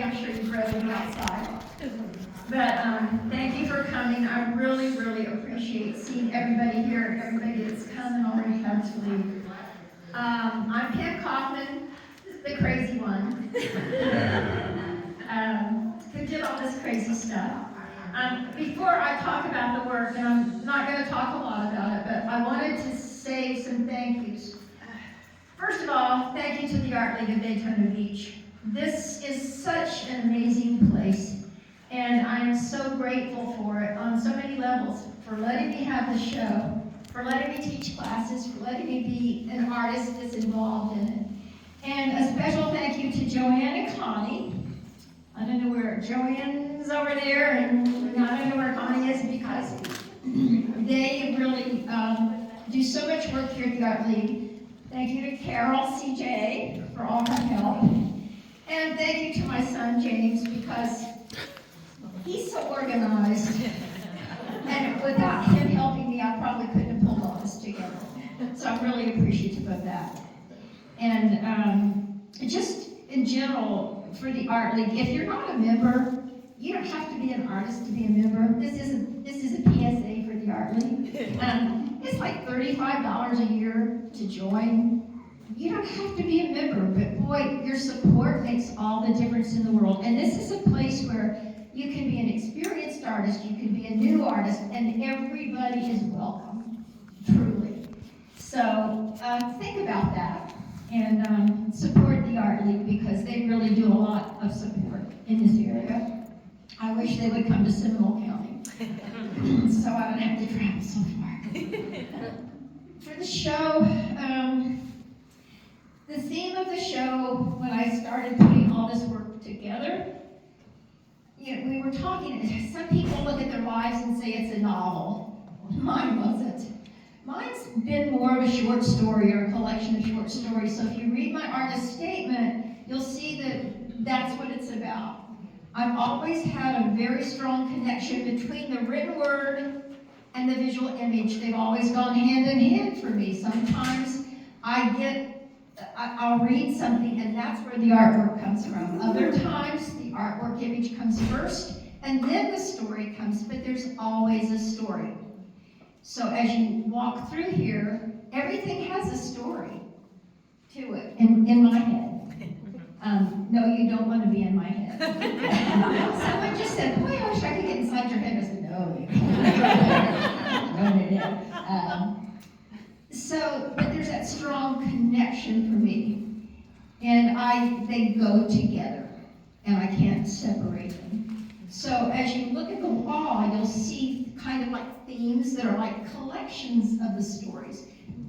I'm sure you've read them outside. But thank you for coming. I really, really appreciate seeing everybody here, everybody that's come and already had to leave. I'm Pam Kaufman, the crazy one, who did all this crazy stuff. Before I talk about the work, and I'm not going to talk a lot about it, but I wanted to say some thank yous. First of all, thank you to the Art League of Daytona Beach. This is such an amazing place, and I'm so grateful for it on so many levels, for letting me have the show, for letting me teach classes, for letting me be an artist that's involved in it. And a special thank you to Joanne and Connie. I don't know where Joanne's over there, and I don't know where Connie is, because they really do so much work here at the Art League. Thank you to Carol CJ for all her help. And thank you to my son James, because he's so organized. And without him helping me, I probably couldn't have pulled all this together. So I'm really appreciative of that. And just in general, for the Art League, if you're not a member, you don't have to be an artist to be a member. This is a PSA for the Art League. It's like $35 a year to join. You don't have to be a member, but boy, your support makes all the difference in the world. And this is a place where you can be an experienced artist, you can be a new artist, and everybody is welcome, truly. So think about that and support the Art League, because they really do a lot of support in this area. I wish they would come to Seminole County, so I don't have to travel so far. For the show, the theme of the show, when I started putting all this work together, we were talking, some people look at their lives and say it's a novel. Mine wasn't. Mine's been more of a short story or a collection of short stories. So if you read my artist statement, you'll see that that's what it's about. I've always had a very strong connection between the written word and the visual image. They've always gone hand in hand for me. Sometimes I'll read something and that's where the artwork comes from. Other times the artwork image comes first and then the story comes, but there's always a story. So as you walk through here, everything has a story to it in my head. No, you don't want to be in my head. Someone just said, boy, I wish I could get inside your head. I said, no, you can't. But there's that strong connection for me. And they go together, and I can't separate them. So as you look at the wall, you'll see kind of like themes that are like collections of the stories.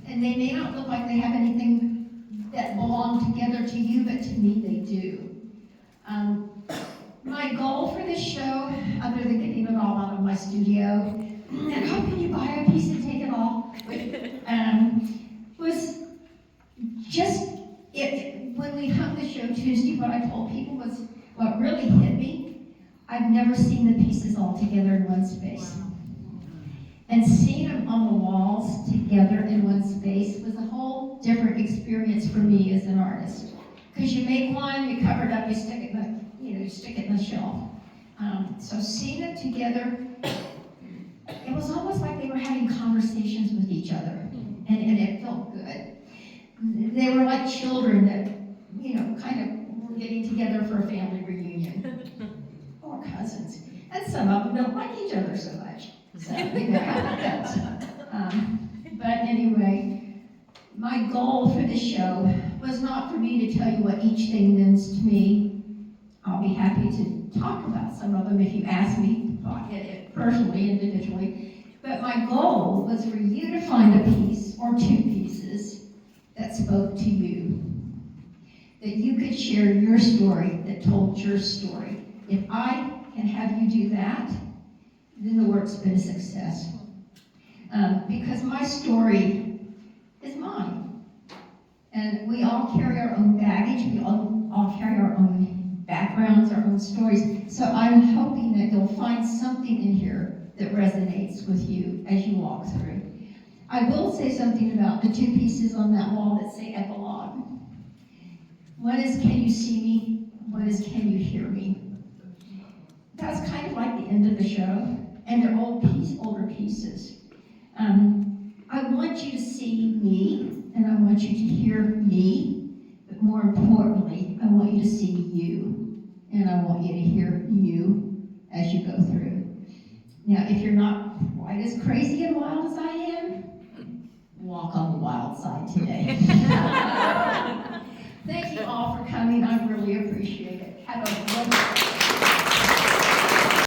And they may not look like they have anything that belong together to you, but to me they do. My goal for this show, other than getting it all out of my studio, and how can you buy a piece and take it all, was just, when we hung the show Tuesday, what I told people was, what really hit me, I've never seen the pieces all together in one space. And seeing them on the walls together in one space was a whole different experience for me as an artist. Because you make one, you cover it up, you stick it in the shelf. So seeing it together, it was almost like they were having conversations with each other, and it felt good. They were like children that, kind of were getting together for a family reunion, or cousins. And some of them don't like each other so much. So, but anyway, my goal for this show was not for me to tell you what each thing means to me. I'll be happy to talk about some of them if you ask me to talk it personally, individually. But my goal was for you to find a piece or two pieces that spoke to you, that you could share your story, that told your story. If I can have you do that, then the work's been a success. Because my story is mine. And we all carry our own baggage, we all carry our own backgrounds, our own stories. So I'm hoping that you'll find something in here that resonates with you as you walk through. I will say something about the two pieces on that wall that say epilogue. One is, can you see me One is, can you hear me? That's kind of like the end of the show, and they're older pieces. I want you to see me, and I want you to hear me, but more importantly, I want you to see you, and I want you to hear you as you go through. Now, if you're not quite as crazy and wild as I am, walk on the wild side today. Thank you all for coming. I really appreciate it. Have a wonderful